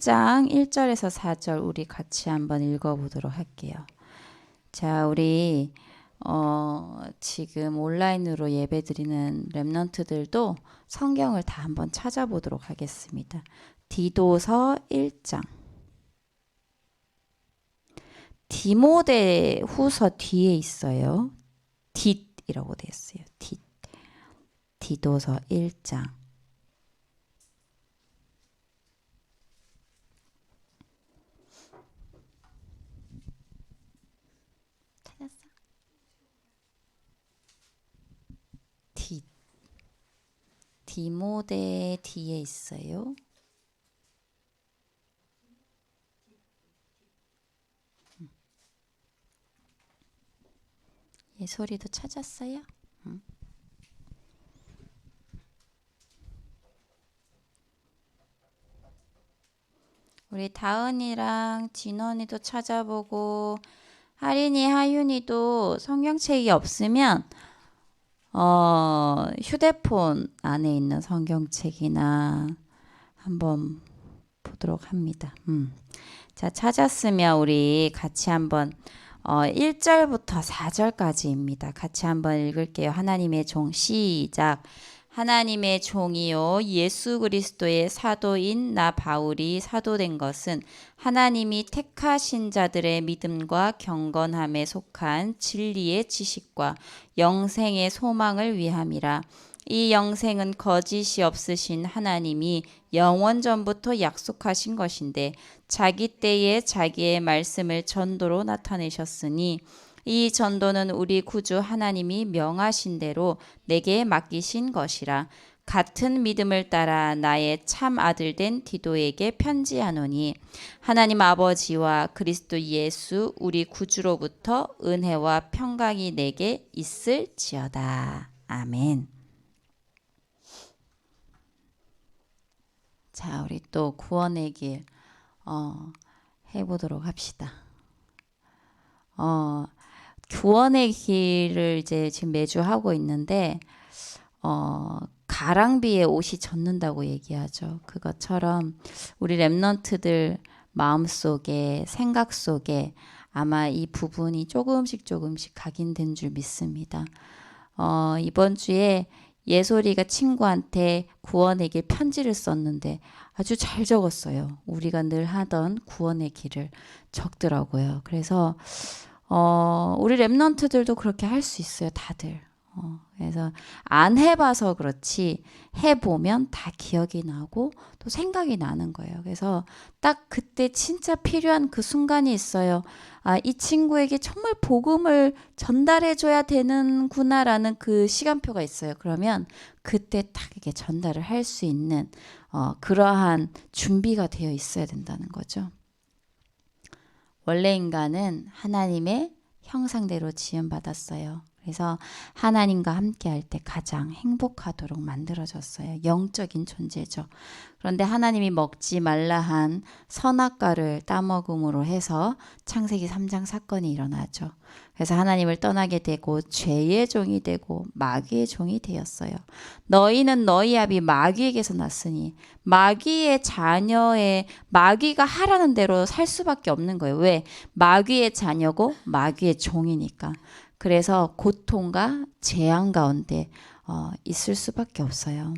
10장 1절에서 4절 우리 같이 한번 읽어보도록 할게요. 자, 우리 지금 온라인으로 예배드리는 렘넌트들도 성경을 다 한번 찾아보도록 하겠습니다. 디도서 1장. 디모데 후서 뒤에 있어요. 딧이라고 되어 있어요. 디도서 1장. 찾았어? 디모데 뒤에 있어요. 예솔이도 찾았어요? 우리 다은이랑 진원이도 찾아보고 하린이, 하윤이도 성경책이 없으면 휴대폰 안에 있는 성경책이나 한번 보도록 합니다. 자, 찾았으면 우리 같이 한번 1절부터 4절까지입니다. 같이 한번 읽을게요. 하나님의 종 시작. 하나님의 종이요 예수 그리스도의 사도인 나 바울이 사도된 것은 하나님이 택하신 자들의 믿음과 경건함에 속한 진리의 지식과 영생의 소망을 위함이라. 이 영생은 거짓이 없으신 하나님이 영원 전부터 약속하신 것인데 자기 때에 자기의 말씀을 전도로 나타내셨으니 이 전도는 우리 구주 하나님이 명하신 대로 내게 맡기신 것이라. 같은 믿음을 따라 나의 참 아들 된 디도에게 편지하노니 하나님 아버지와 그리스도 예수 우리 구주로부터 은혜와 평강이 내게 있을지어다. 아멘. 자, 우리 또 구원의 길 해보도록 합시다. 구원의 길을 이제 지금 매주 하고 있는데 가랑비에 옷이 젖는다고 얘기하죠. 그것처럼 우리 렘넌트들 마음속에 생각 속에 아마 이 부분이 조금씩 각인된 줄 믿습니다. 이번 주에 예솔이가 친구한테 구원의 길 편지를 썼는데 아주 잘 적었어요. 우리가 늘 하던 구원의 길을 적더라고요. 그래서 우리 렘넌트들도 그렇게 할 수 있어요. 다들. 그래서 안 해봐서 그렇지 해보면 다 기억이 나고 또 생각이 나는 거예요. 그래서 딱 그때 진짜 필요한 그 순간이 있어요. 아, 이 친구에게 정말 복음을 전달해줘야 되는구나라는 그 시간표가 있어요. 그러면 그때 딱 이게 전달을 할 수 있는 그러한 준비가 되어 있어야 된다는 거죠. 원래 인간은 하나님의 형상대로 지음받았어요. 그래서 하나님과 함께 할 때 가장 행복하도록 만들어졌어요. 영적인 존재죠. 그런데 하나님이 먹지 말라 한 선악과를 따먹음으로 해서 창세기 3장 사건이 일어나죠. 그래서 하나님을 떠나게 되고 죄의 종이 되고 마귀의 종이 되었어요. 너희는 너희 아비 마귀에게서 났으니 마귀의 자녀의 마귀가 하라는 대로 살 수밖에 없는 거예요. 왜? 마귀의 자녀고 마귀의 종이니까. 그래서 고통과 재앙 가운데 있을 수밖에 없어요.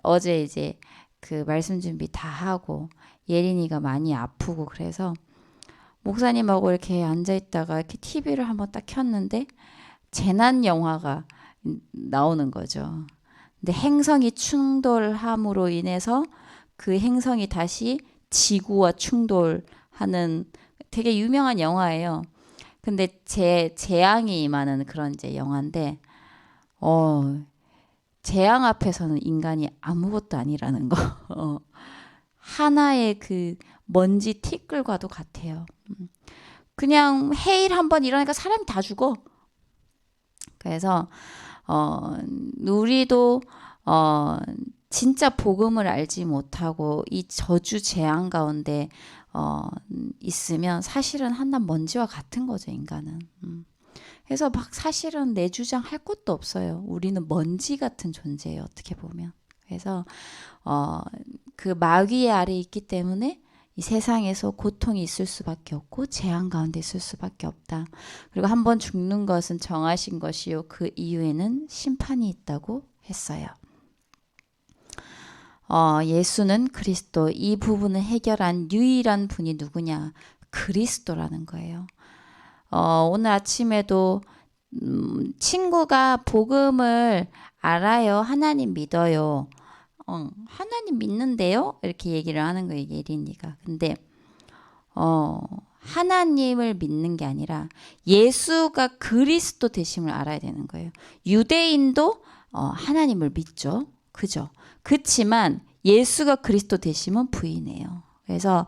어제 이제 그 말씀 준비 다 하고 예린이가 많이 아프고 그래서 목사님하고 이렇게 앉아있다가 이렇게 TV를 한번 딱 켰는데 재난 영화가 나오는 거죠. 근데 행성이 충돌함으로 인해서 그 행성이 다시 지구와 충돌하는 되게 유명한 영화예요. 근데 재앙이 임하는 그런 이제 영화인데 재앙 앞에서는 인간이 아무것도 아니라는 거. 하나의 그 먼지 티끌과도 같아요. 그냥 해일 한번 일어나니까 사람이 다 죽어. 그래서 우리도 진짜 복음을 알지 못하고 이 저주 재앙 가운데 있으면 사실은 한낱 먼지와 같은 거죠, 인간은. 그래서 막 사실은 내 주장 할 것도 없어요. 우리는 먼지 같은 존재예요, 어떻게 보면. 그래서 그 마귀의 아래에 있기 때문에 이 세상에서 고통이 있을 수밖에 없고 재앙 가운데 있을 수밖에 없다. 그리고 한번 죽는 것은 정하신 것이요 그 이후에는 심판이 있다고 했어요. 예수는 그리스도, 이 부분을 해결한 유일한 분이 누구냐? 그리스도라는 거예요. 오늘 아침에도 친구가 복음을 알아요. 하나님 믿어요. 하나님 믿는데요? 이렇게 얘기를 하는 거예요. 예린이가. 근데 하나님을 믿는 게 아니라 예수가 그리스도 되심을 알아야 되는 거예요. 유대인도 하나님을 믿죠. 그죠? 그치만 예수가 그리스도 되심은 부인해요. 그래서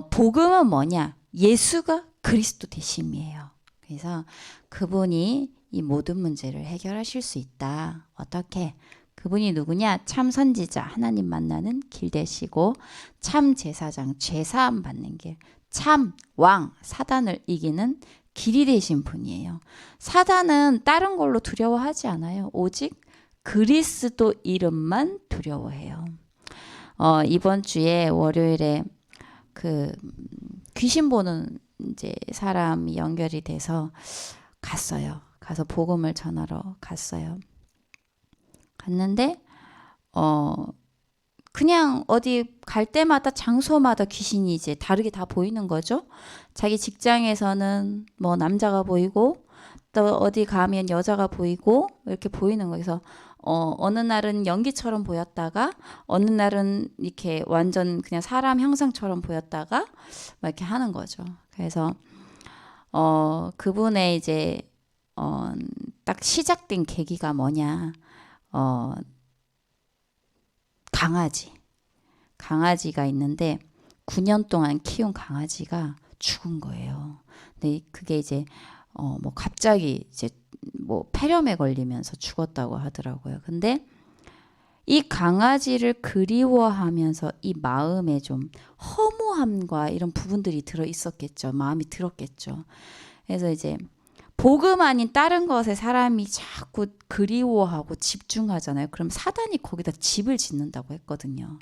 복음은 뭐냐? 예수가 그리스도 되심이에요. 그래서 그분이 이 모든 문제를 해결하실 수 있다. 어떻게? 그분이 누구냐? 참 선지자, 하나님 만나는 길 되시고, 참 제사장, 죄사함 받는 길, 참 왕, 사단을 이기는 길이 되신 분이에요. 사단은 다른 걸로 두려워하지 않아요. 오직 그리스도 이름만 두려워해요. 이번 주에 월요일에 그 귀신 보는 이제 사람이 연결이 돼서 갔어요. 가서 복음을 전하러 갔어요. 갔는데 그냥 어디 갈 때마다 장소마다 귀신이 이제 다르게 다 보이는 거죠. 자기 직장에서는 뭐 남자가 보이고 또 어디 가면 여자가 보이고 이렇게 보이는 거예요. 그래서 어느 날은 연기처럼 보였다가 어느 날은 이렇게 완전 그냥 사람 형상처럼 보였다가 막 이렇게 하는 거죠. 그래서 그분의 이제 딱 시작된 계기가 뭐냐? 강아지가 있는데 9년 동안 키운 강아지가 죽은 거예요. 근데 그게 이제 뭐 갑자기 이제 뭐 폐렴에 걸리면서 죽었다고 하더라고요. 근데 이 강아지를 그리워하면서 이 마음에 좀 허무함과 이런 부분들이 들어 있었겠죠. 마음이 들었겠죠. 그래서 이제 복음 아닌 다른 것에 사람이 자꾸 그리워하고 집중하잖아요. 그럼 사단이 거기다 집을 짓는다고 했거든요.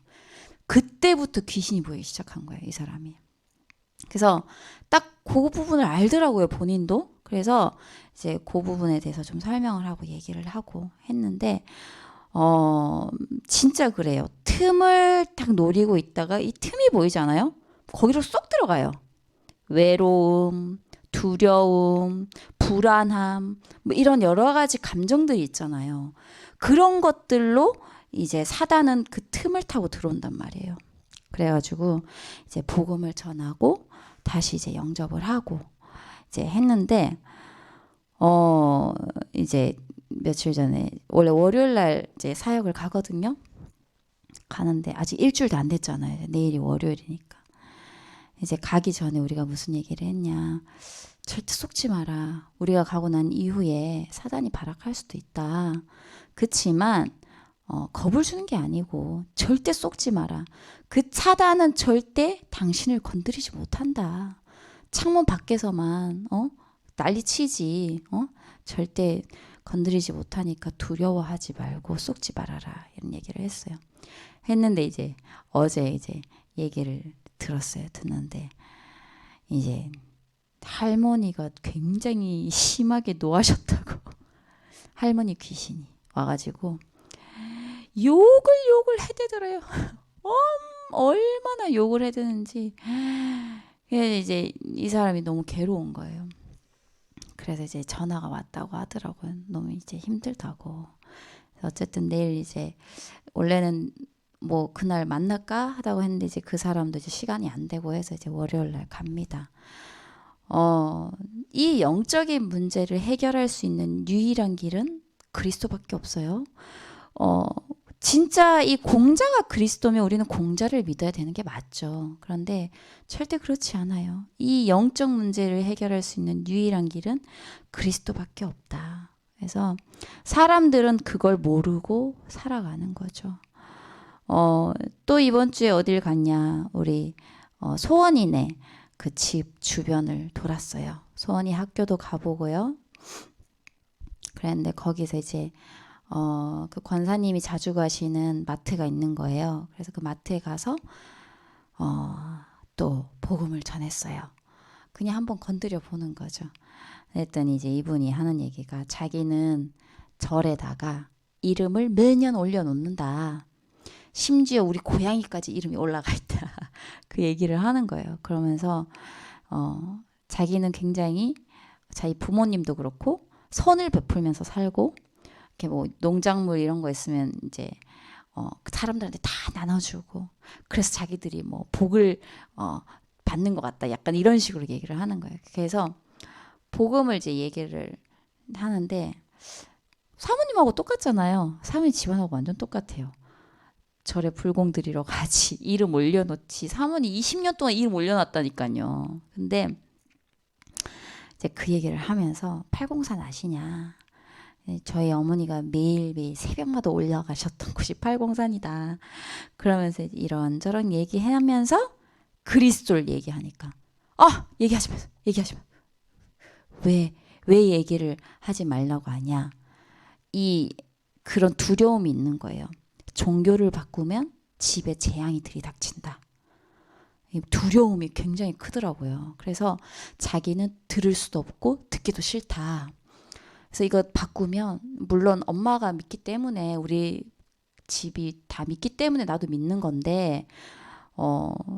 그때부터 귀신이 보이기 시작한 거예요, 이 사람이. 그래서 딱 그 부분을 알더라고요, 본인도. 그래서 이제 그 부분에 대해서 좀 설명을 하고 얘기를 하고 했는데 진짜 그래요. 틈을 딱 노리고 있다가 이 틈이 보이잖아요. 거기로 쏙 들어가요. 외로움, 두려움, 불안함, 뭐 이런 여러 가지 감정들이 있잖아요. 그런 것들로 이제 사단은 그 틈을 타고 들어온단 말이에요. 그래가지고 이제 복음을 전하고 다시 이제 영접을 하고 이제 했는데 이제 며칠 전에 원래 월요일 날 이제 사역을 가거든요. 가는데 아직 일주일도 안 됐잖아요. 내일이 월요일이니까. 이제 가기 전에 우리가 무슨 얘기를 했냐. 절대 속지 마라. 우리가 가고 난 이후에 사단이 발악할 수도 있다. 그치만 겁을 주는 게 아니고 절대 속지 마라. 그 사단은 절대 당신을 건드리지 못한다. 창문 밖에서만 난리치지. 절대 건드리지 못하니까 두려워하지 말고 속지 말아라. 이런 얘기를 했어요. 했는데 이제 어제 이제 얘기를 들었어요. 듣는데 이제 할머니가 굉장히 심하게 노하셨다고. 할머니 귀신이 와가지고 욕을 해대더래요. 얼마나 욕을 해대는지. 그래서 이제 이 사람이 너무 괴로운 거예요. 그래서 이제 전화가 왔다고 하더라고요. 너무 이제 힘들다고. 어쨌든 내일 이제 원래는 뭐 그날 만날까 하다고 했는데 이제 그 사람도 이제 시간이 안 되고 해서 이제 월요일 날 갑니다. 이 영적인 문제를 해결할 수 있는 유일한 길은 그리스도밖에 없어요. 진짜 이 공자가 그리스도면 우리는 공자를 믿어야 되는 게 맞죠. 그런데 절대 그렇지 않아요. 이 영적 문제를 해결할 수 있는 유일한 길은 그리스도밖에 없다. 그래서 사람들은 그걸 모르고 살아가는 거죠. 또 이번 주에 어딜 갔냐. 우리 소원이네 그 집 주변을 돌았어요. 소원이 학교도 가보고요. 그랬는데 거기서 이제 그 권사님이 자주 가시는 마트가 있는 거예요. 그래서 그 마트에 가서 또 복음을 전했어요. 그냥 한번 건드려 보는 거죠. 그랬더니 이제 이분이 하는 얘기가 자기는 절에다가 이름을 매년 올려놓는다. 심지어 우리 고양이까지 이름이 올라가 있다. 그 얘기를 하는 거예요. 그러면서 자기는 굉장히 자기 부모님도 그렇고 선을 베풀면서 살고 이렇게 뭐 농작물 이런 거 있으면 이제 사람들한테 다 나눠주고 그래서 자기들이 뭐 복을 받는 것 같다. 약간 이런 식으로 얘기를 하는 거예요. 그래서 복음을 이제 얘기를 하는데 사모님하고 똑같잖아요. 사모님 집안하고 완전 똑같아요. 절에 불공 드리러 가지 이름 올려놓지. 사모님 20년 동안 이름 올려놨다니까요. 근데 이제 그 얘기를 하면서 팔공산 아시냐? 저희 어머니가 매일매일 새벽마다 올라가셨던 곳이 팔공산이다. 그러면서 이런저런 얘기하면서 그리스도를 얘기하니까 얘기하시면서 왜 얘기를 하지 말라고 하냐. 그런 두려움이 있는 거예요. 종교를 바꾸면 집에 재앙이 들이닥친다. 두려움이 굉장히 크더라고요. 그래서 자기는 들을 수도 없고 듣기도 싫다. 그래서 이거 바꾸면 물론 엄마가 믿기 때문에 우리 집이 다 믿기 때문에 나도 믿는 건데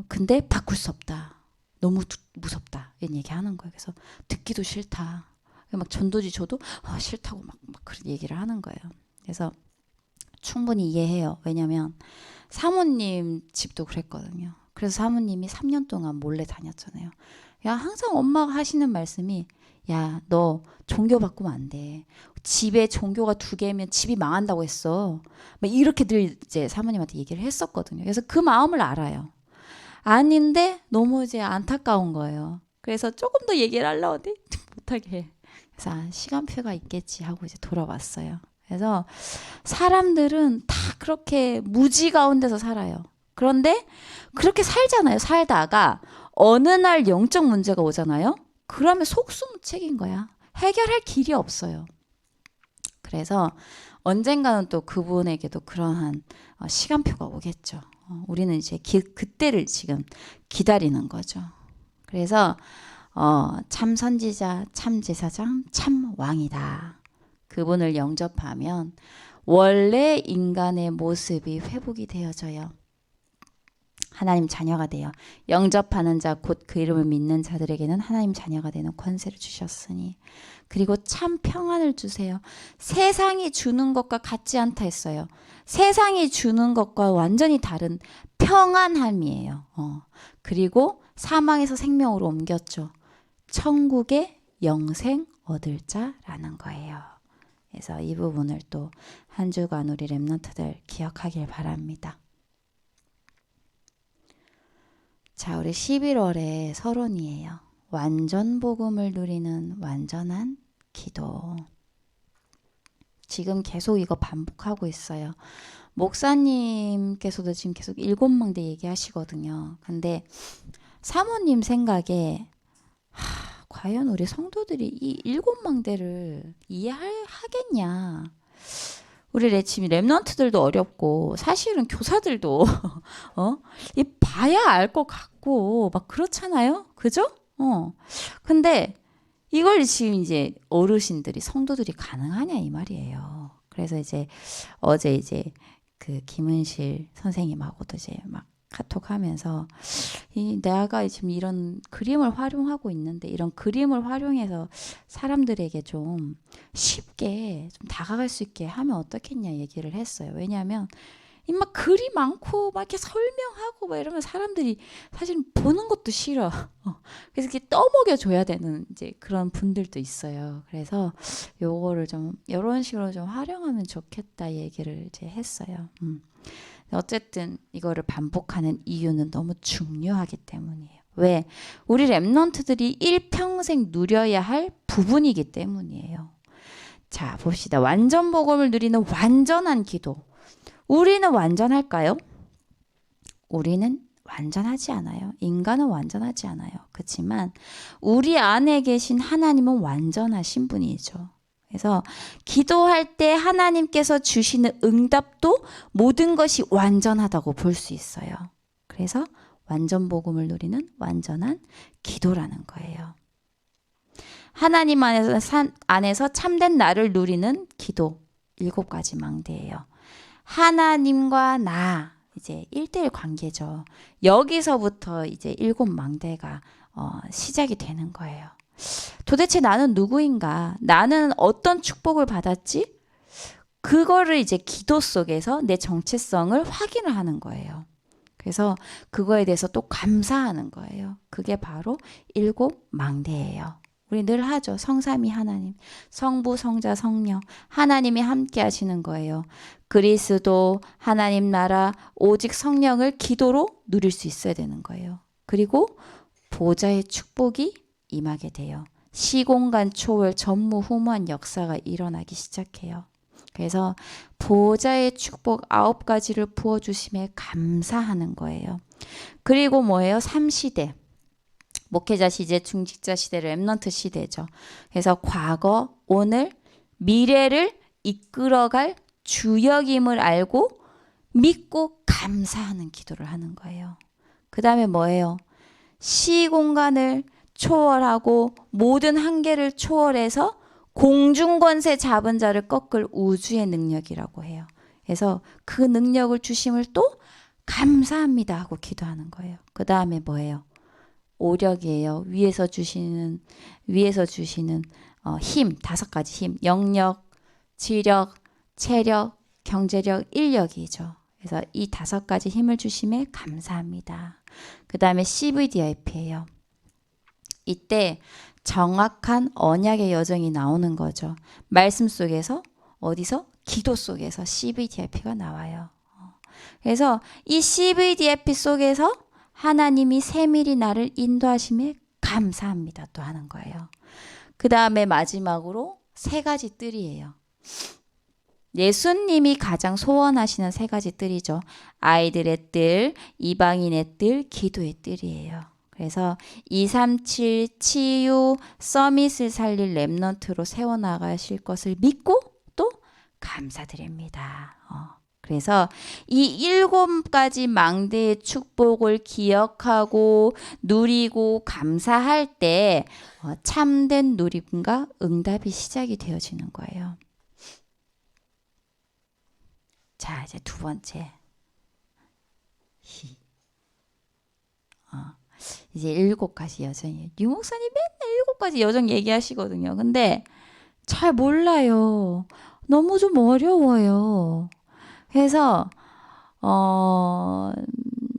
근데 바꿀 수 없다. 너무 무섭다. 이런 얘기하는 거예요. 그래서 듣기도 싫다. 막 전도지 저도 싫다고 막 그런 얘기를 하는 거예요. 그래서 충분히 이해해요. 왜냐면 사모님 집도 그랬거든요. 그래서 사모님이 3년 동안 몰래 다녔잖아요. 야, 항상 엄마가 하시는 말씀이 야, 너 종교 바꾸면 안 돼. 집에 종교가 2개면 집이 망한다고 했어. 막 이렇게 늘 이제 사모님한테 얘기를 했었거든요. 그래서 그 마음을 알아요. 아닌데 너무 이제 안타까운 거예요. 그래서 조금 더 얘기를 하려고 하는데 못하게 해. 그래서 시간표가 있겠지 하고 이제 돌아왔어요. 그래서 사람들은 다 그렇게 무지 가운데서 살아요. 그런데 그렇게 살잖아요. 살다가 어느 날 영적 문제가 오잖아요. 그러면 속수무책인 거야. 해결할 길이 없어요. 그래서 언젠가는 또 그분에게도 그러한 시간표가 오겠죠. 우리는 이제 그때를 지금 기다리는 거죠. 그래서 참 선지자, 참 제사장, 참 왕이다. 그분을 영접하면 원래 인간의 모습이 회복이 되어져요. 하나님 자녀가 돼요. 영접하는 자 곧 그 이름을 믿는 자들에게는 하나님 자녀가 되는 권세를 주셨으니 그리고 참 평안을 주세요. 세상이 주는 것과 같지 않다 했어요. 세상이 주는 것과 완전히 다른 평안함이에요. 그리고 사망에서 생명으로 옮겼죠. 천국의 영생 얻을 자라는 거예요. 그래서 이 부분을 또 한 주간 우리 렘넌트들 기억하길 바랍니다. 자, 우리 11월에 서론이에요. 완전 복음을 누리는 완전한 기도. 지금 계속 이거 반복하고 있어요. 목사님께서도 지금 계속 7망대 얘기하시거든요. 근데 사모님 생각에 과연 우리 성도들이 이 7망대를 이해하겠냐. 우리 렘넌트들도 어렵고 사실은 교사들도 이 봐야 알 것 같고 막 그렇잖아요. 그죠? 근데 이걸 지금 이제 어르신들이 성도들이 가능하냐 이 말이에요. 그래서 이제 어제 이제 그 김은실 선생님하고도 이제 막 카톡하면서 내가 지금 이런 그림을 활용하고 있는데 이런 그림을 활용해서 사람들에게 좀 쉽게 좀 다가갈 수 있게 하면 어떻겠냐 얘기를 했어요. 왜냐하면 막 글이 많고 막 이렇게 설명하고 막 이러면 사람들이 사실 보는 것도 싫어. 그래서 이렇게 떠먹여 줘야 되는 이제 그런 분들도 있어요. 그래서 요거를 좀 이런 식으로 좀 활용하면 좋겠다 얘기를 이제 했어요. 어쨌든 이거를 반복하는 이유는 너무 중요하기 때문이에요. 왜? 우리 렘넌트들이 일평생 누려야 할 부분이기 때문이에요. 자, 봅시다. 완전 복음을 누리는 완전한 기도. 우리는 완전할까요? 우리는 완전하지 않아요. 인간은 완전하지 않아요. 그렇지만 우리 안에 계신 하나님은 완전하신 분이죠. 그래서 기도할 때 하나님께서 주시는 응답도 모든 것이 완전하다고 볼 수 있어요. 그래서 완전 복음을 누리는 완전한 기도라는 거예요. 하나님 안에서 참된 나를 누리는 기도 7가지 망대예요. 하나님과 나 이제 1대1 관계죠. 여기서부터 이제 7망대가 시작이 되는 거예요. 도대체 나는 누구인가? 나는 어떤 축복을 받았지? 그거를 이제 기도 속에서 내 정체성을 확인을 하는 거예요. 그래서 그거에 대해서 또 감사하는 거예요. 그게 바로 7망대예요. 우리 늘 하죠. 성삼위 하나님, 성부, 성자, 성령 하나님이 함께 하시는 거예요. 그리스도, 하나님 나라, 오직 성령을 기도로 누릴 수 있어야 되는 거예요. 그리고 보좌의 축복이 임하게 돼요. 시공간 초월 전무후무한 역사가 일어나기 시작해요. 그래서 보좌의 축복 9가지를 부어주심에 감사하는 거예요. 그리고 뭐예요? 3시대. 목회자 시대, 중직자 시대, 렘넌트 시대죠. 그래서 과거, 오늘, 미래를 이끌어갈 주역임을 알고 믿고 감사하는 기도를 하는 거예요. 그 다음에 뭐예요? 시공간을 초월하고 모든 한계를 초월해서 공중권세 잡은 자를 꺾을 우주의 능력이라고 해요. 그래서 그 능력을 주심을 또 감사합니다 하고 기도하는 거예요. 그 다음에 뭐예요? 오력이에요. 위에서 주시는 힘, 5가지 힘, 영력, 지력, 체력, 경제력, 인력이죠. 그래서 이 5가지 힘을 주심에 감사합니다. 그 다음에 CVDIP예요. 이때 정확한 언약의 여정이 나오는 거죠. 말씀 속에서 어디서? 기도 속에서 CVDIP가 나와요. 그래서 이 CVDIP 속에서 하나님이 세밀히 나를 인도하심에 감사합니다 또 하는 거예요. 그 다음에 마지막으로 3가지 뜰이에요. 예수님이 가장 소원하시는 3가지 뜰이죠. 아이들의 뜰, 이방인의 뜰, 기도의 뜰이에요. 그래서 237 치유 서밋을 살릴 렘넌트로 세워나가실 것을 믿고 또 감사드립니다. 그래서 이 7가지 망대의 축복을 기억하고 누리고 감사할 때 참된 누림과 응답이 시작이 되어지는 거예요. 자, 이제 2번째. 이제 7가지 여정이에요. 유 목사님 맨날 7가지 여정 얘기하시거든요. 근데 잘 몰라요. 너무 좀 어려워요. 그래서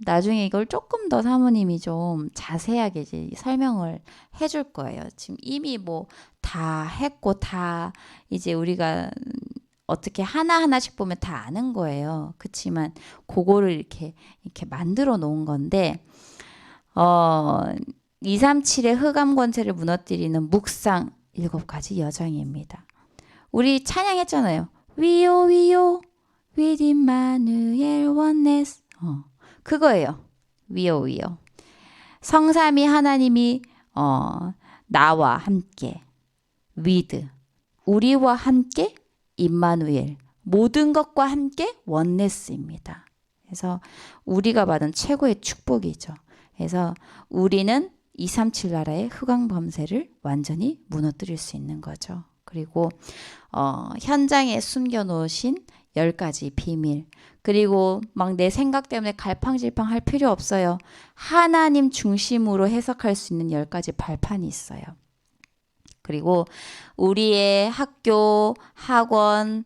나중에 이걸 조금 더 사모님이 좀 자세하게 이제 설명을 해줄 거예요. 지금 이미 뭐 다 했고 다 이제 우리가 어떻게 하나하나씩 보면 다 아는 거예요. 그렇지만 그거를 이렇게 만들어 놓은 건데 237의 흑암 권세를 무너뜨리는 묵상 7가지 여정입니다. 우리 찬양했잖아요. 위요 위요 with Emmanuel oneness. 그거예요. 위요 위요. 성삼위 하나님이 나와 함께 with 우리와 함께 임마누엘 모든 것과 함께 원네스입니다. 그래서 우리가 받은 최고의 축복이죠. 그래서 우리는 237 나라의 흑암 범세를 완전히 무너뜨릴 수 있는 거죠. 그리고 현장에 숨겨놓으신 10가지 비밀 그리고 막 내 생각 때문에 갈팡질팡 할 필요 없어요. 하나님 중심으로 해석할 수 있는 10가지 발판이 있어요. 그리고 우리의 학교, 학원,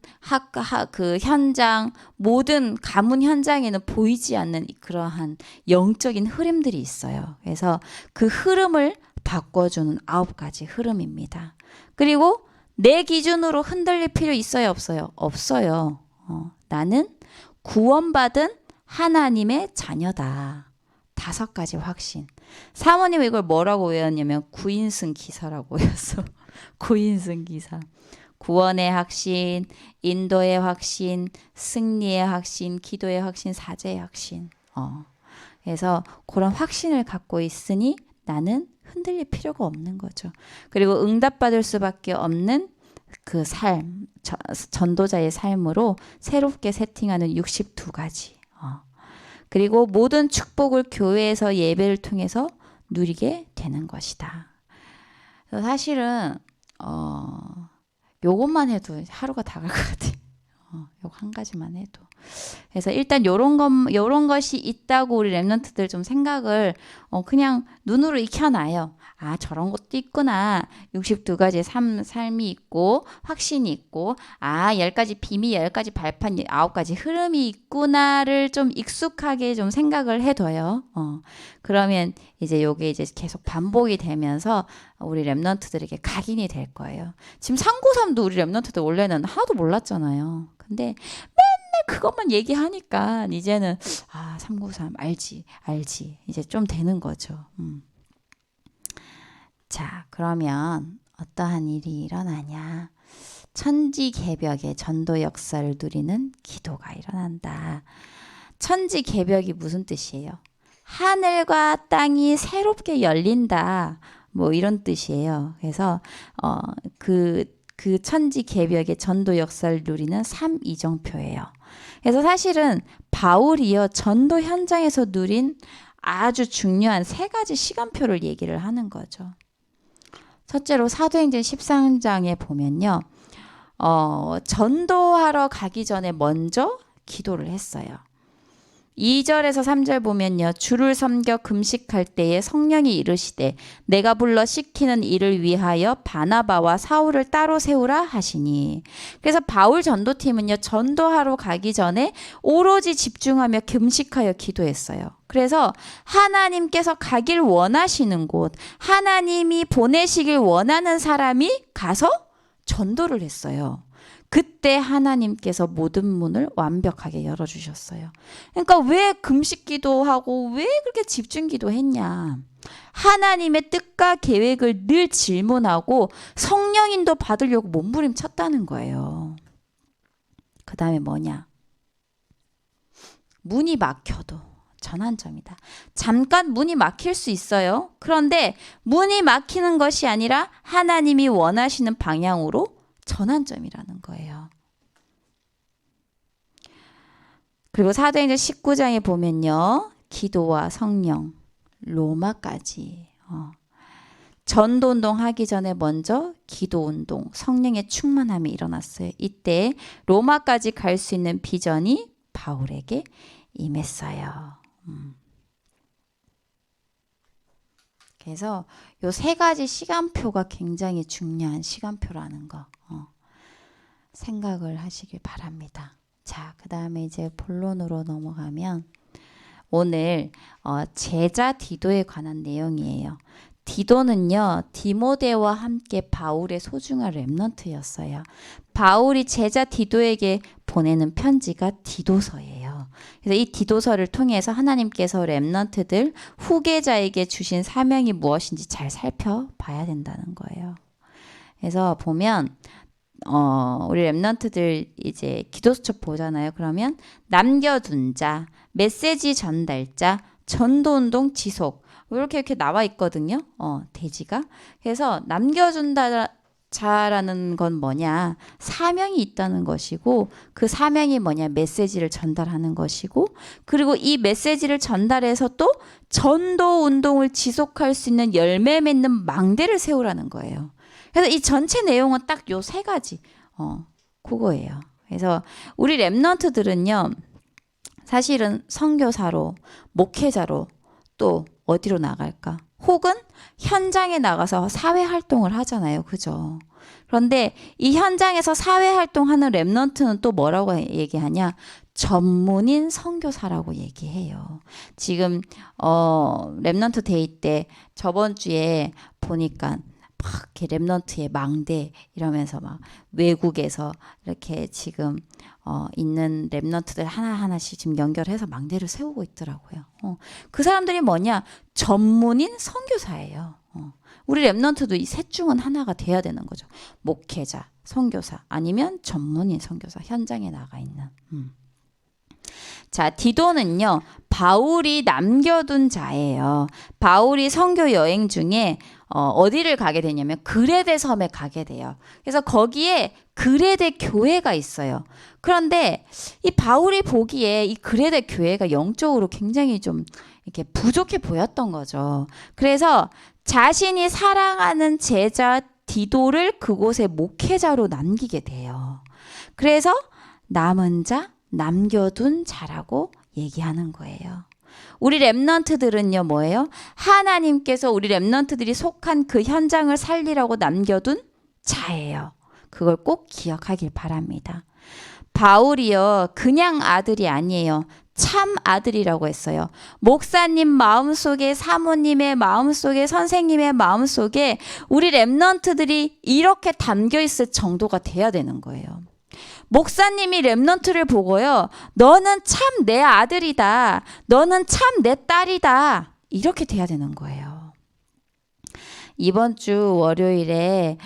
그 현장, 모든 가문 현장에는 보이지 않는 그러한 영적인 흐름들이 있어요. 그래서 그 흐름을 바꿔주는 9가지 흐름입니다. 그리고 내 기준으로 흔들릴 필요 있어요, 없어요? 없어요. 나는 구원받은 하나님의 자녀다. 5가지 확신. 사모님은 이걸 뭐라고 외웠냐면 구인승 기사라고 외웠어. 구인승 기사. 구원의 확신, 인도의 확신, 승리의 확신, 기도의 확신, 사제의 확신. 그래서 그런 확신을 갖고 있으니 나는 흔들릴 필요가 없는 거죠. 그리고 응답받을 수밖에 없는 그 삶, 전도자의 삶으로 새롭게 세팅하는 62가지. 그리고 모든 축복을 교회에서 예배를 통해서 누리게 되는 것이다. 그래서 사실은 요것만 해도 하루가 다 갈 것 같아. 요거 한 가지만 해도. 그래서 일단 요런 것이 있다고 우리 랩런트들 좀 생각을 그냥 눈으로 익혀놔요. 아, 저런 것도 있구나. 62가지의 삶이 있고 확신이 있고 10가지 비밀, 10가지 발판, 9가지 흐름이 있구나를 좀 익숙하게 좀 생각을 해둬요. 그러면 이제 요게 이제 계속 반복이 되면서 우리 랩런트들에게 각인이 될 거예요. 지금 393도 우리 랩런트들 원래는 하나도 몰랐잖아요. 근데 맨날 그것만 얘기하니까 이제는 393 알지 이제 좀 되는 거죠. 자, 그러면 어떠한 일이 일어나냐? 천지개벽의 전도 역사를 누리는 기도가 일어난다. 천지개벽이 무슨 뜻이에요? 하늘과 땅이 새롭게 열린다. 뭐 이런 뜻이에요. 그래서 그 천지개벽의 전도 역사를 누리는 삼이정표예요. 그래서 사실은 바울이요 전도 현장에서 누린 아주 중요한 3가지 시간표를 얘기를 하는 거죠. 첫째로 사도행전 13장에 보면요. 전도하러 가기 전에 먼저 기도를 했어요. 2절에서 3절 보면요. 주를 섬겨 금식할 때에 성령이 이르시되 내가 불러 시키는 일을 위하여 바나바와 사울을 따로 세우라 하시니. 그래서 바울 전도팀은요. 전도하러 가기 전에 오로지 집중하며 금식하여 기도했어요. 그래서 하나님께서 가길 원하시는 곳, 하나님이 보내시길 원하는 사람이 가서 전도를 했어요. 그때 하나님께서 모든 문을 완벽하게 열어주셨어요. 그러니까 왜 금식 기도하고 왜 그렇게 집중 기도했냐. 하나님의 뜻과 계획을 늘 질문하고 성령인도 받으려고 몸부림쳤다는 거예요. 그 다음에 뭐냐. 문이 막혀도 전환점이다. 잠깐 문이 막힐 수 있어요. 그런데 문이 막히는 것이 아니라 하나님이 원하시는 방향으로 전환점이라는 거예요. 그리고 사도행전 19장에 보면요. 기도와 성령, 로마까지 전도운동 하기 전에 먼저 기도운동, 성령의 충만함이 일어났어요. 이때 로마까지 갈 수 있는 비전이 바울에게 임했어요. 그래서 요 3가지 시간표가 굉장히 중요한 시간표라는 거 생각을 하시길 바랍니다. 자, 그 다음에 이제 본론으로 넘어가면 오늘 제자 디도에 관한 내용이에요. 디도는요. 디모데와 함께 바울의 소중한 랩넌트였어요. 바울이 제자 디도에게 보내는 편지가 디도서예요. 그래서 이 디도서를 통해서 하나님께서 랩넌트들 후계자에게 주신 사명이 무엇인지 잘 살펴봐야 된다는 거예요. 그래서 보면 우리 랩넌트들 이제 기도수첩 보잖아요. 그러면 남겨둔 자, 메시지 전달자, 전도운동 지속 이렇게 나와 있거든요. 대지가. 그래서 남겨준다 자라는 건 뭐냐? 사명이 있다는 것이고 그 사명이 뭐냐? 메시지를 전달하는 것이고 그리고 이 메시지를 전달해서 또 전도 운동을 지속할 수 있는 열매 맺는 망대를 세우라는 거예요. 그래서 이 전체 내용은 딱 요 3가지 그거예요. 그래서 우리 랩넌트들은요. 사실은 선교사로 목회자로 또 어디로 나갈까? 혹은 현장에 나가서 사회활동을 하잖아요. 그죠? 그런데 이 현장에서 사회활동하는 랩넌트는 또 뭐라고 얘기하냐? 전문인 선교사라고 얘기해요. 지금 랩넌트 데이 때 저번 주에 보니까 막 이렇게 랩넌트의 망대 이러면서 막 외국에서 이렇게 지금 있는 랩넌트들 하나하나씩 지금 연결해서 망대를 세우고 있더라고요. 그 사람들이 뭐냐? 전문인 선교사예요. 우리 랩넌트도 이 셋 중은 하나가 돼야 되는 거죠. 목회자, 선교사 아니면 전문인 선교사 현장에 나가 있는. 자, 디도는요, 바울이 남겨둔 자예요. 바울이 선교 여행 중에 어디를 가게 되냐면 그레데 섬에 가게 돼요. 그래서 거기에 그레데 교회가 있어요. 그런데 이 바울이 보기에 이 그레데 교회가 영적으로 굉장히 좀 이렇게 부족해 보였던 거죠. 그래서 자신이 사랑하는 제자 디도를 그곳에 목회자로 남기게 돼요. 그래서 남은 자, 남겨둔 자라고 얘기하는 거예요. 우리 렘넌트들은요, 뭐예요? 하나님께서 우리 렘넌트들이 속한 그 현장을 살리라고 남겨둔 자예요. 그걸 꼭 기억하길 바랍니다. 바울이요, 그냥 아들이 아니에요. 참 아들이라고 했어요. 목사님 마음속에, 사모님의 마음속에, 선생님의 마음속에 우리 렘넌트들이 이렇게 담겨 있을 정도가 돼야 되는 거예요. 목사님이 렘넌트를 보고요, 너는 참 내 아들이다, 너는 참 내 딸이다, 이렇게 돼야 되는 거예요. 이번 주 월요일에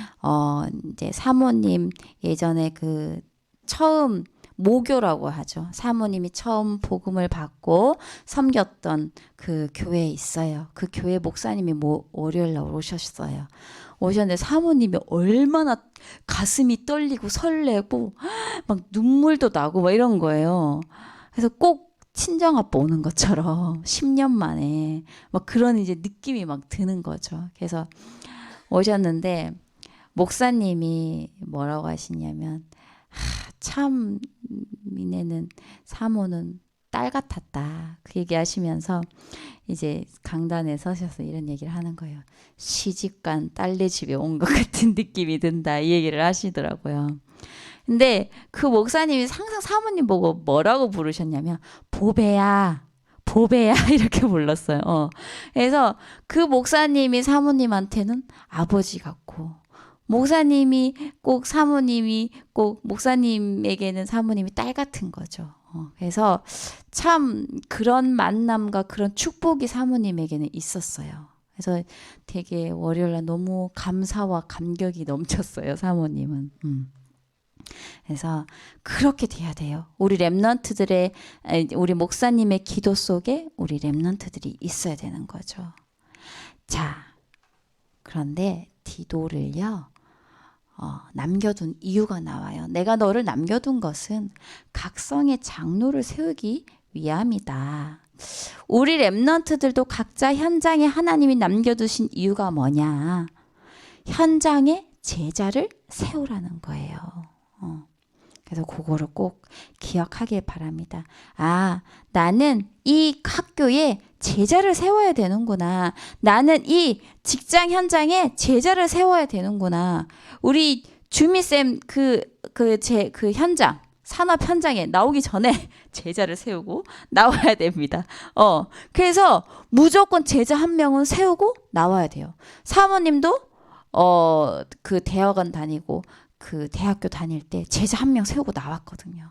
이제 사모님 예전에 그 처음 모교라고 하죠. 사모님이 처음 복음을 받고 섬겼던 그 교회에 있어요. 그 교회 목사님이 월요일 날 오셨어요. 오셨는데 사모님이 얼마나 가슴이 떨리고 설레고 막 눈물도 나고 막 이런 거예요. 그래서 꼭 친정아빠 오는 것처럼 10년 만에 막 그런 이제 느낌이 막 드는 거죠. 그래서 오셨는데 목사님이 뭐라고 하시냐면, 참 미네는 사모는 딸 같았다, 그 얘기 하시면서 이제 강단에 서셔서 이런 얘기를 하는 거예요. 시집간 딸네 집에 온 것 같은 느낌이 든다, 이 얘기를 하시더라고요. 근데 그 목사님이 항상 사모님 보고 뭐라고 부르셨냐면 보배야, 보배야 이렇게 불렀어요. 그래서 그 목사님이 사모님한테는 아버지 같고, 목사님이 꼭 사모님이 꼭 목사님에게는 사모님이 딸 같은 거죠. 그래서 참 그런 만남과 그런 축복이 사모님에게는 있었어요. 그래서 되게 월요일날 너무 감사와 감격이 넘쳤어요, 사모님은. 그래서 그렇게 돼야 돼요. 우리 렘넌트들의, 우리 목사님의 기도 속에 우리 렘넌트들이 있어야 되는 거죠. 자, 그런데 디도를요, 남겨둔 이유가 나와요. 내가 너를 남겨둔 것은 각성의 장로를 세우기 위함이다. 우리 렘넌트들도 각자 현장에 하나님이 남겨두신 이유가 뭐냐? 현장에 제자를 세우라는 거예요. 그래서 그거를 꼭 기억하길 바랍니다. 아, 나는 이 학교에 제자를 세워야 되는구나. 나는 이 직장 현장에 제자를 세워야 되는구나. 우리 주미쌤 그 현장, 산업 현장에 나오기 전에 제자를 세우고 나와야 됩니다. 그래서 무조건 제자 한 명은 세우고 나와야 돼요. 사모님도 그 대학원 다니고 그 대학교 다닐 때 제자 한 명 세우고 나왔거든요.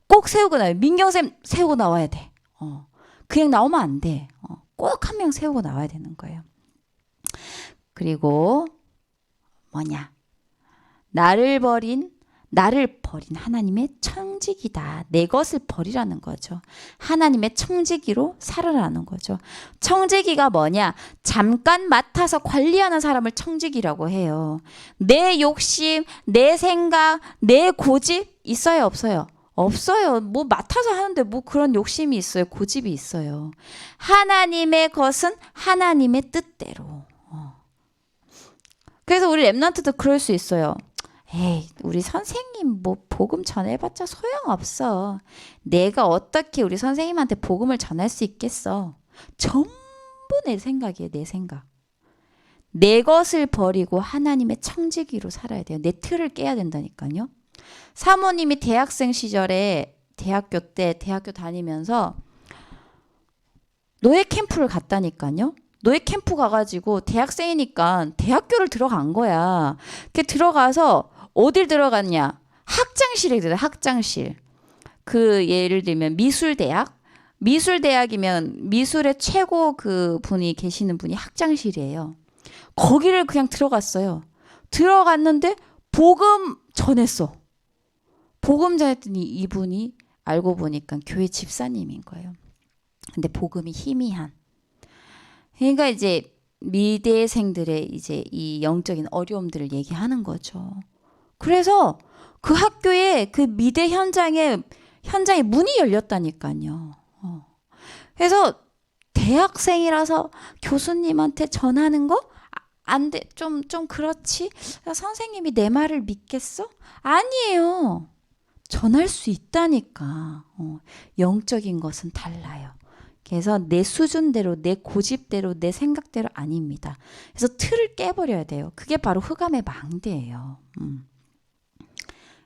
꼭 세우고 나와요. 민경쌤 세우고 나와야 돼. 그냥 나오면 안 돼. 꼭 한 명 세우고 나와야 되는 거예요. 그리고 뭐냐? 나를 버린 하나님의 청지기다. 내 것을 버리라는 거죠. 하나님의 청지기로 살아라는 거죠. 청지기가 뭐냐? 잠깐 맡아서 관리하는 사람을 청지기라고 해요. 내 욕심, 내 생각, 내 고집 있어요, 없어요? 없어요. 뭐 맡아서 하는데 뭐 그런 욕심이 있어요, 고집이 있어요. 하나님의 것은 하나님의 뜻대로. 그래서 우리 렘넌트도 그럴 수 있어요. 에이, 우리 선생님 뭐 복음 전해봤자 소용없어. 내가 어떻게 우리 선생님한테 복음을 전할 수 있겠어. 전부 내 생각이에요, 내 생각. 내 것을 버리고 하나님의 청지기로 살아야 돼요. 내 틀을 깨야 된다니까요. 사모님이 대학생 시절에 대학교 다니면서 노예 캠프를 갔다니까요. 노예 캠프 가가지고 대학생이니까 대학교를 들어간 거야. 그 들어가서 어딜 들어갔냐? 학장실에 들어가. 학장실. 그 예를 들면 미술대학이면 미술의 최고 그 분이 계시는 분이 학장실이에요. 거기를 그냥 들어갔어요. 들어갔는데 복음 전했어. 복음 전했더니 이분이 알고 보니까 교회 집사님인 거예요. 근데 복음이 희미한. 그러니까 이제 미대생들의 이제 이 영적인 어려움들을 얘기하는 거죠. 그래서 그 학교에 그 미대 현장에 문이 열렸다니까요. 그래서 대학생이라서 교수님한테 전하는 거? 안 돼. 좀 그렇지. 선생님이 내 말을 믿겠어? 아니에요. 전할 수 있다니까. 영적인 것은 달라요. 그래서 내 수준대로, 내 고집대로, 내 생각대로 아닙니다. 그래서 틀을 깨버려야 돼요. 그게 바로 흑암의 망대예요.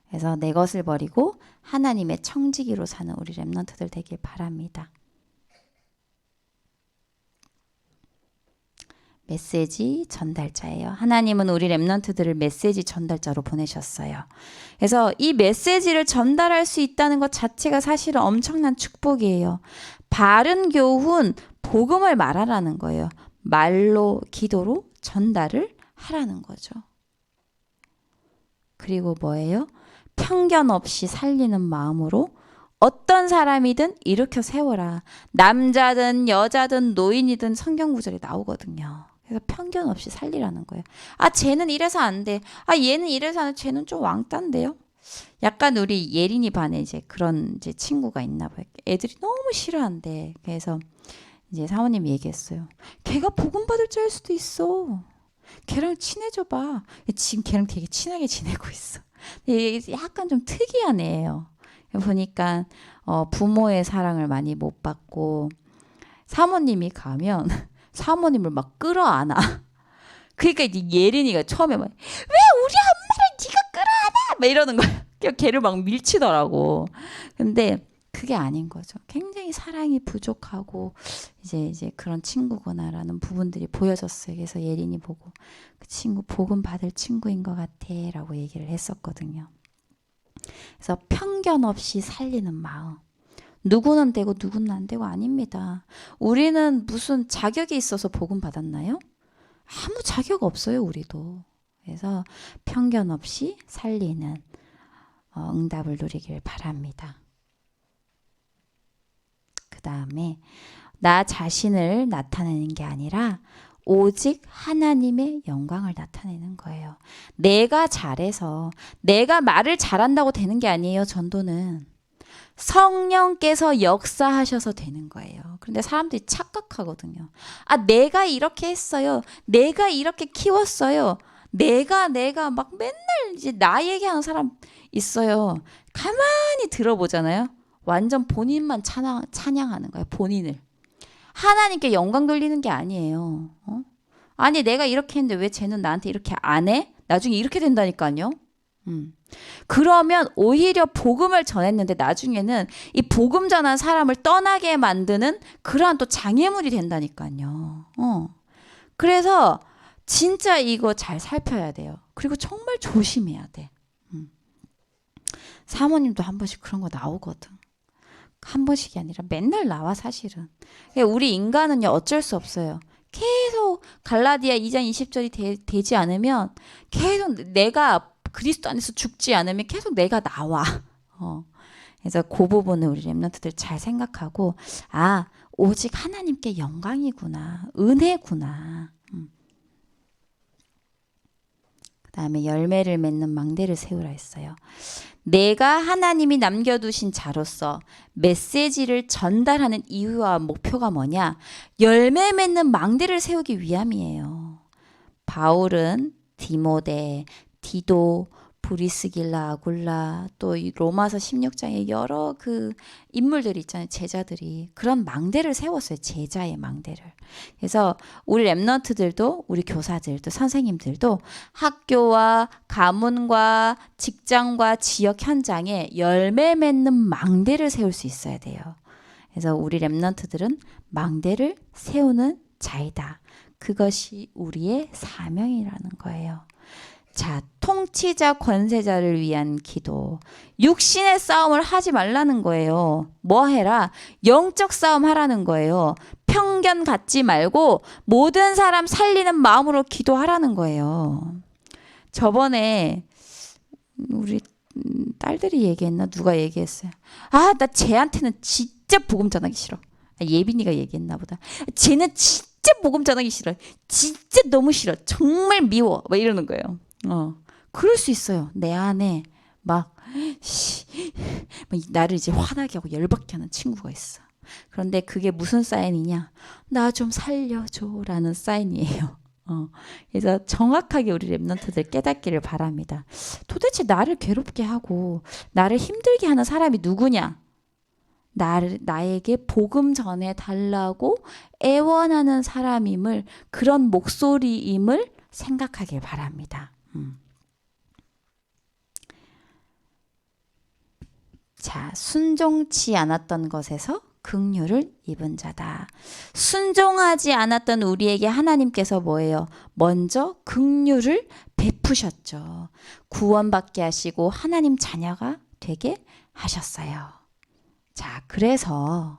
그래서 내 것을 버리고 하나님의 청지기로 사는 우리 렘넌트들 되길 바랍니다. 메시지 전달자예요. 하나님은 우리 렘넌트들을 메시지 전달자로 보내셨어요. 그래서 이 메시지를 전달할 수 있다는 것 자체가 사실은 엄청난 축복이에요. 바른 교훈, 복음을 말하라는 거예요. 말로, 기도로 전달을 하라는 거죠. 그리고 뭐예요? 편견 없이 살리는 마음으로 어떤 사람이든 일으켜 세워라. 남자든 여자든 노인이든 성경 구절에 나오거든요. 그래서 편견 없이 살리라는 거예요. 아, 쟤는 이래서 안 돼. 아, 얘는 이래서 안 돼. 쟤는 좀 왕따인데요. 약간 우리 예린이 반에 이제 그런 이제 친구가 있나 봐요. 애들이 너무 싫어한대. 그래서 이제 사모님이 얘기했어요. 걔가 복음 받을 자일 수도 있어. 걔랑 친해져 봐. 지금 걔랑 되게 친하게 지내고 있어. 약간 좀 특이한 애예요. 보니까 부모의 사랑을 많이 못 받고 사모님이 가면 사모님을 막 끌어안아. 그러니까 이제 예린이가 처음에 막 왜 우리 엄마를 네가 끌어안아? 막 이러는 거야. 걔를 막 밀치더라고. 근데 그게 아닌 거죠. 굉장히 사랑이 부족하고 이제 그런 친구구나라는 부분들이 보여졌어요. 그래서 예린이 보고 그 친구 복음 받을 친구인 것 같아라고 얘기를 했었거든요. 그래서 편견 없이 살리는 마음. 누구는 되고 누구는 안 되고 아닙니다. 우리는 무슨 자격이 있어서 복음 받았나요? 아무 자격 없어요, 우리도. 그래서 편견 없이 살리는 응답을 누리길 바랍니다. 그 다음에 나 자신을 나타내는 게 아니라 오직 하나님의 영광을 나타내는 거예요. 내가 잘해서 내가 말을 잘한다고 되는 게 아니에요. 전도는 성령께서 역사하셔서 되는 거예요. 그런데 사람들이 착각하거든요. 아, 내가 이렇게 했어요. 내가 이렇게 키웠어요. 내가 막 맨날 이제 나 얘기하는 사람 있어요. 가만히 들어보잖아요. 완전 본인만 찬양하는 거예요. 본인을. 하나님께 영광 돌리는 게 아니에요. 아니 내가 이렇게 했는데 왜 쟤는 나한테 이렇게 안 해? 나중에 이렇게 된다니까요. 그러면 오히려 복음을 전했는데 나중에는 이 복음 전한 사람을 떠나게 만드는 그러한 또 장애물이 된다니까요. 그래서 진짜 이거 잘 살펴야 돼요. 그리고 정말 조심해야 돼. 사모님도 한 번씩 그런 거 나오거든. 한 번씩이 아니라 맨날 나와 사실은. 우리 인간은요 어쩔 수 없어요. 계속 갈라디아 2장 20절이 되지 않으면 계속 내가 그리스도 안에서 죽지 않으면 계속 내가 나와. 그래서 그 부분을 우리 렘넌트들 잘 생각하고 아 오직 하나님께 영광이구나. 은혜구나. 그 다음에 열매를 맺는 망대를 세우라 했어요. 내가 하나님이 남겨두신 자로서 메시지를 전달하는 이유와 목표가 뭐냐? 열매 맺는 망대를 세우기 위함이에요. 바울은 디모데, 디도, 브리스길라, 아굴라 또 로마서 16장에 여러 그 인물들이 있잖아요. 제자들이 그런 망대를 세웠어요. 제자의 망대를. 그래서 우리 렘넌트들도 우리 교사들도 선생님들도 학교와 가문과 직장과 지역 현장에 열매 맺는 망대를 세울 수 있어야 돼요. 그래서 우리 렘넌트들은 망대를 세우는 자이다. 그것이 우리의 사명이라는 거예요. 자, 통치자 권세자를 위한 기도. 육신의 싸움을 하지 말라는 거예요. 뭐 해라? 영적 싸움 하라는 거예요. 편견 갖지 말고 모든 사람 살리는 마음으로 기도하라는 거예요. 저번에 우리 딸들이 얘기했나? 누가 얘기했어요? 아, 나 쟤한테는 진짜 복음 전하기 싫어. 예빈이가 얘기했나 보다. 쟤는 진짜 복음 전하기 싫어. 진짜 너무 싫어. 정말 미워. 막 이러는 거예요. 그럴 수 있어요. 내 안에 막 나를 이제 화나게 하고 열받게 하는 친구가 있어. 그런데 그게 무슨 사인이냐? 나 좀 살려줘라는 사인이에요. 그래서 정확하게 우리 랩런트들 깨닫기를 바랍니다. 도대체 나를 괴롭게 하고 나를 힘들게 하는 사람이 누구냐? 나에게 복음 전해 달라고 애원하는 사람임을, 그런 목소리임을 생각하길 바랍니다. 자, 순종치 않았던 것에서 긍휼을 입은 자다. 순종하지 않았던 우리에게 하나님께서 뭐예요? 먼저 긍휼을 베푸셨죠. 구원받게 하시고 하나님 자녀가 되게 하셨어요. 자, 그래서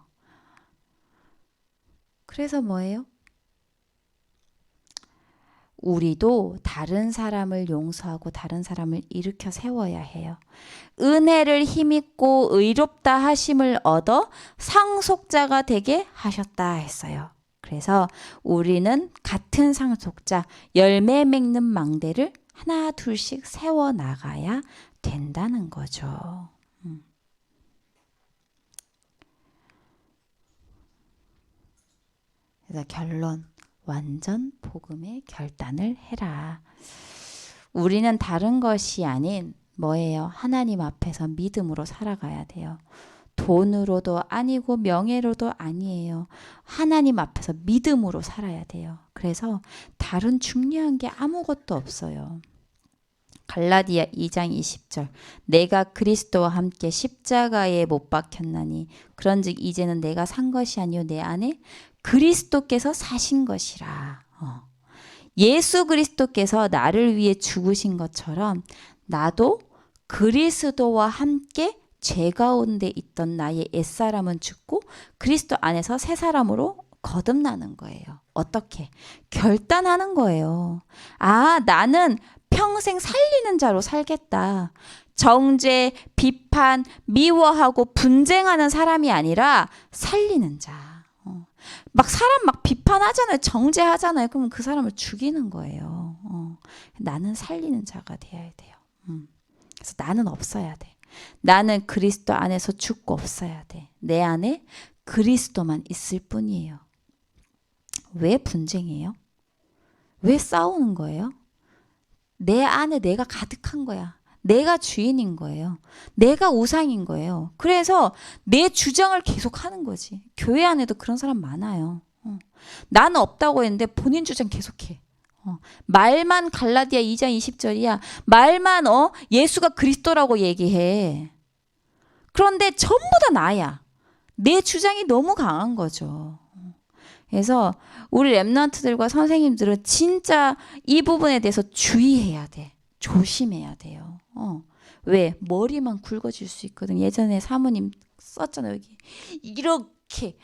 뭐예요? 우리도 다른 사람을 용서하고 다른 사람을 일으켜 세워야 해요. 은혜를 힘입고 의롭다 하심을 얻어 상속자가 되게 하셨다 했어요. 그래서 우리는 같은 상속자, 열매 맺는 망대를 하나 둘씩 세워 나가야 된다는 거죠. 그래서 결론, 완전 복음의 결단을 해라. 우리는 다른 것이 아닌 뭐예요? 하나님 앞에서 믿음으로 살아가야 돼요. 돈으로도 아니고 명예로도 아니에요. 하나님 앞에서 믿음으로 살아야 돼요. 그래서 다른 중요한 게 아무것도 없어요. 갈라디아 2장 20절, 내가 그리스도와 함께 십자가에 못 박혔나니 그런즉 이제는 내가 산 것이 아니요 내 안에 그리스도께서 사신 것이라. 예수 그리스도께서 나를 위해 죽으신 것처럼 나도 그리스도와 함께 죄 가운데 있던 나의 옛사람은 죽고 그리스도 안에서 새 사람으로 거듭나는 거예요. 어떻게? 결단하는 거예요. 아, 나는 평생 살리는 자로 살겠다. 정죄, 비판, 미워하고 분쟁하는 사람이 아니라 살리는 자. 막 사람 막 비판하잖아요. 정죄하잖아요. 그러면 그 사람을 죽이는 거예요. 나는 살리는 자가 되어야 돼요. 그래서 나는 없어야 돼. 나는 그리스도 안에서 죽고 없어야 돼. 내 안에 그리스도만 있을 뿐이에요. 왜 분쟁이에요? 왜 싸우는 거예요? 내 안에 내가 가득한 거야. 내가 주인인 거예요. 내가 우상인 거예요. 그래서 내 주장을 계속 하는 거지. 교회 안에도 그런 사람 많아요. 나는 없다고 했는데 본인 주장 계속해. 말만 갈라디아 2장 20절이야. 말만 예수가 그리스도라고 얘기해. 그런데 전부 다 나야. 내 주장이 너무 강한 거죠. 그래서 우리 랩런트들과 선생님들은 진짜 이 부분에 대해서 주의해야 돼. 조심해야 돼요. 왜? 머리만 굵어질 수 있거든. 예전에 사모님 썼잖아요. 여기 이렇게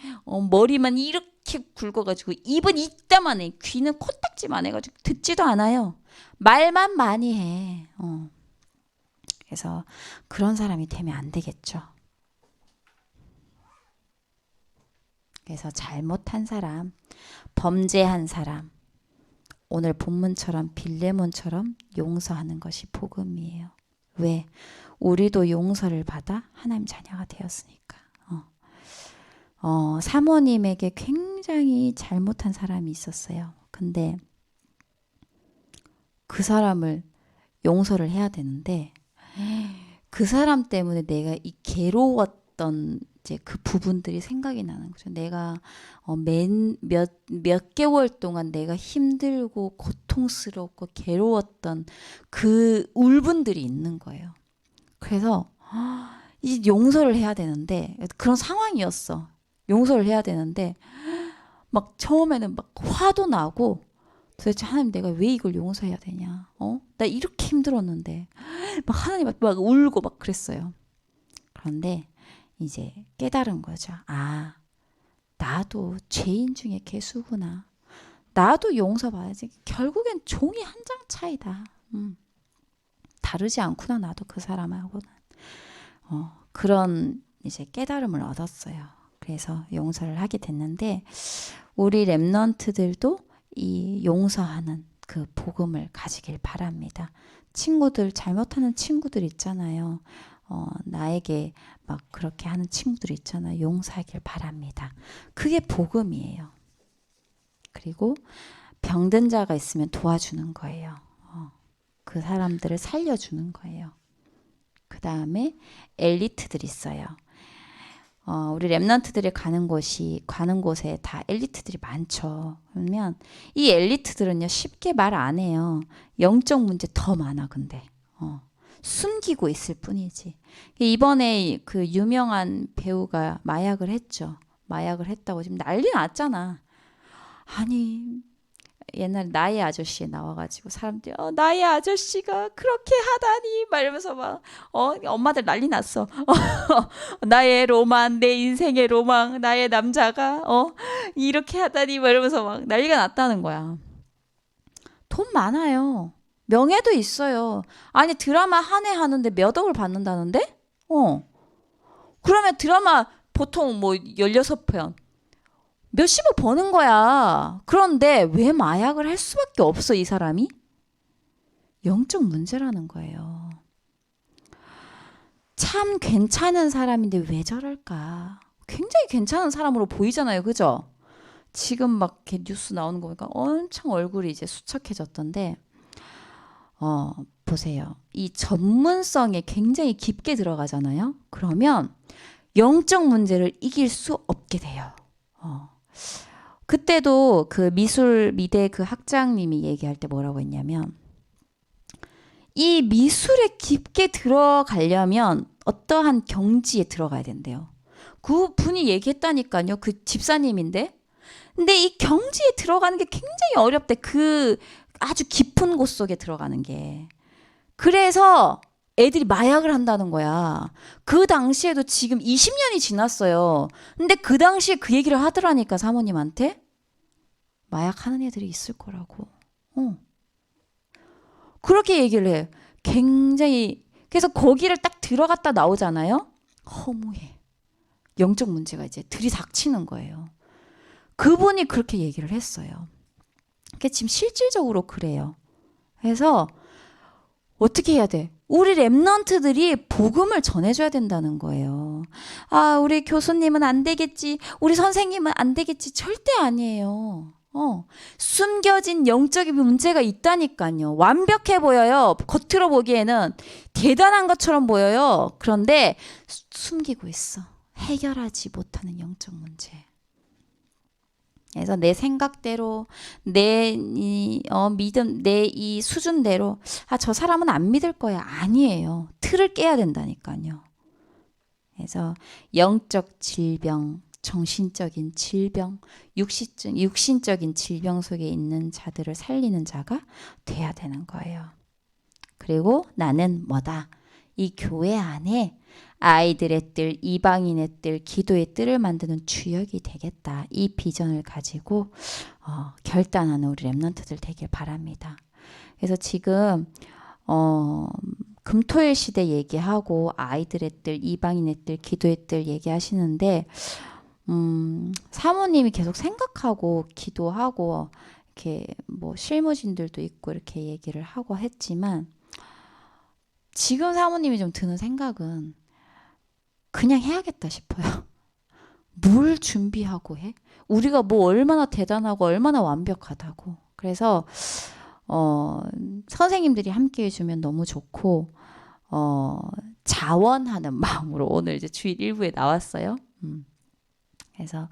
머리만 이렇게 굵어가지고 입은 이따만 해. 귀는 코딱지만 해가지고 듣지도 않아요. 말만 많이 해. 그래서 그런 사람이 되면 안 되겠죠. 그래서 잘못한 사람, 범죄한 사람, 오늘 본문처럼 빌레몬처럼 용서하는 것이 복음이에요. 왜? 우리도 용서를 받아 하나님 자녀가 되었으니까. 사모님에게 굉장히 잘못한 사람이 있었어요. 근데 그 사람을 용서를 해야 되는데 그 사람 때문에 내가 이 괴로웠던 이제 그 부분들이 생각이 나는 거죠. 내가 몇 개월 동안 내가 힘들고 고통스럽고 괴로웠던 그 울분들이 있는 거예요. 그래서 이제 용서를 해야 되는데 그런 상황이었어. 용서를 해야 되는데 막 처음에는 막 화도 나고 도대체 하나님 내가 왜 이걸 용서해야 되냐? 나 이렇게 힘들었는데 막 하나님 막 울고 막 그랬어요. 그런데 이제 깨달은 거죠. 아, 나도 죄인 중에 개수구나. 나도 용서받아야지. 결국엔 종이 한 장 차이다. 다르지 않구나 나도 그 사람하고는. 그런 이제 깨달음을 얻었어요. 그래서 용서를 하게 됐는데 우리 렘넌트들도 이 용서하는 그 복음을 가지길 바랍니다. 친구들 잘못하는 친구들 있잖아요. 나에게 막 그렇게 하는 친구들 있잖아요. 용서하길 바랍니다. 그게 복음이에요. 그리고 병든 자가 있으면 도와주는 거예요. 그 사람들을 살려주는 거예요. 그 다음에 엘리트들이 있어요. 우리 렘넌트들이 가는 곳에 다 엘리트들이 많죠. 그러면 이 엘리트들은요 쉽게 말 안 해요. 영적 문제 더 많아 근데. 숨기고 있을 뿐이지. 이번에 그 유명한 배우가 마약을 했죠. 마약을 했다고 지금 난리 났잖아. 아니 옛날에 나의 아저씨에 나와가지고 사람들이 나의 아저씨가 그렇게 하다니 막 이러면서 막 엄마들 난리 났어. 나의 로망, 내 인생의 로망, 나의 남자가 이렇게 하다니 막 이러면서 막 난리가 났다는 거야. 돈 많아요. 명예도 있어요. 아니 드라마 한 해 하는데 몇 억을 받는다는데? 그러면 드라마 보통 뭐 16편 몇십억 버는 거야. 그런데 왜 마약을 할 수밖에 없어 이 사람이? 영적 문제라는 거예요. 참 괜찮은 사람인데 왜 저럴까? 굉장히 괜찮은 사람으로 보이잖아요. 그죠? 지금 막 이렇게 뉴스 나오는 거 보니까 엄청 얼굴이 이제 수척해졌던데 보세요. 이 전문성에 굉장히 깊게 들어가잖아요. 그러면 영적 문제를 이길 수 없게 돼요. 그때도 그 미대 그 학장님이 얘기할 때 뭐라고 했냐면 이 미술에 깊게 들어가려면 어떠한 경지에 들어가야 된대요. 그 분이 얘기했다니까요. 그 집사님인데. 근데 이 경지에 들어가는 게 굉장히 어렵대. 그 아주 깊은 곳 속에 들어가는 게. 그래서 애들이 마약을 한다는 거야. 그 당시에도 지금 20년이 지났어요. 근데 그 당시에 그 얘기를 하더라니까 사모님한테. 마약하는 애들이 있을 거라고. 그렇게 얘기를 해. 굉장히 그래서 거기를 딱 들어갔다 나오잖아요. 허무해. 영적 문제가 이제 들이닥치는 거예요. 그분이 그렇게 얘기를 했어요. 그게 지금 실질적으로 그래요. 그래서 어떻게 해야 돼? 우리 렘넌트들이 복음을 전해줘야 된다는 거예요. 우리 교수님은 안 되겠지. 우리 선생님은 안 되겠지. 절대 아니에요. 숨겨진 영적인 문제가 있다니까요. 완벽해 보여요. 겉으로 보기에는 대단한 것처럼 보여요. 그런데 숨기고 있어. 해결하지 못하는 영적 문제. 그래서 내 생각대로 내 믿음 내 이 수준대로 저 사람은 안 믿을 거야. 아니에요. 틀을 깨야 된다니까요. 그래서 영적 질병, 정신적인 질병, 육신적인 질병 속에 있는 자들을 살리는 자가 돼야 되는 거예요. 그리고 나는 뭐다? 이 교회 안에 아이들의 뜰, 이방인의 뜰, 기도의 뜰을 만드는 주역이 되겠다. 이 비전을 가지고 결단하는 우리 렘넌트들 되길 바랍니다. 그래서 지금 금토일 시대 얘기하고 아이들의 뜰, 이방인의 뜰, 기도의 뜰 얘기하시는데 사모님이 계속 생각하고 기도하고 이렇게 뭐 실무진들도 있고 이렇게 얘기를 하고 했지만 지금 사모님이 좀 드는 생각은 그냥 해야겠다 싶어요. 뭘 준비하고 해? 우리가 뭐 얼마나 대단하고 얼마나 완벽하다고. 그래서 선생님들이 함께 해주면 너무 좋고 자원하는 마음으로 오늘 이제 주일 1부에 나왔어요. 그래서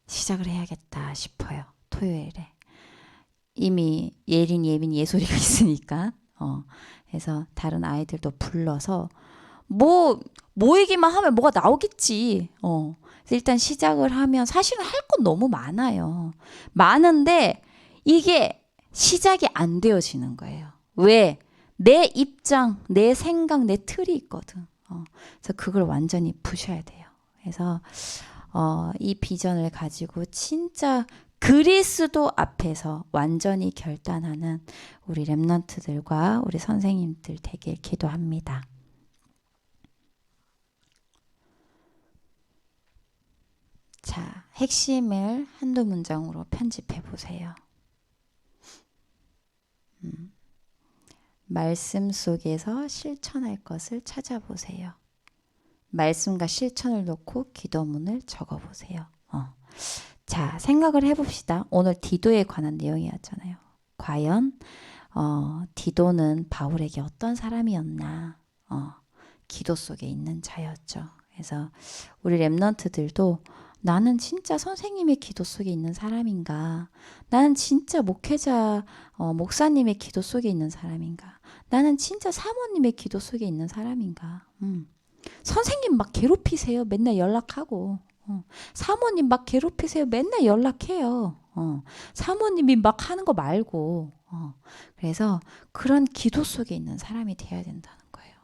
시작을 해야겠다 싶어요. 토요일에. 이미 예린, 예민, 예솔이가 있으니까 그래서 다른 아이들도 불러서 모이기만 하면 뭐가 나오겠지. 그래서 일단 시작을 하면 사실은 할 건 너무 많아요. 많은데 이게 시작이 안 되어지는 거예요. 왜? 내 입장, 내 생각, 내 틀이 있거든. 그래서 그걸 완전히 부셔야 돼요. 그래서 이 비전을 가지고 진짜 그리스도 앞에서 완전히 결단하는 우리 렘넌트들과 우리 선생님들 되길 기도합니다. 자, 핵심을 한두 문장으로 편집해 보세요. 말씀 속에서 실천할 것을 찾아보세요. 말씀과 실천을 놓고 기도문을 적어보세요. 자, 생각을 해봅시다. 오늘 디도에 관한 내용이었잖아요. 과연 디도는 바울에게 어떤 사람이었나? 기도 속에 있는 자였죠. 그래서 우리 렘넌트들도 나는 진짜 선생님의 기도 속에 있는 사람인가? 나는 진짜 목회자, 목사님의 기도 속에 있는 사람인가? 나는 진짜 사모님의 기도 속에 있는 사람인가? 선생님 막 괴롭히세요. 맨날 연락하고. 사모님 막 괴롭히세요. 맨날 연락해요. 사모님이 막 하는 거 말고. 그래서 그런 기도 속에 있는 사람이 되어야 된다는 거예요.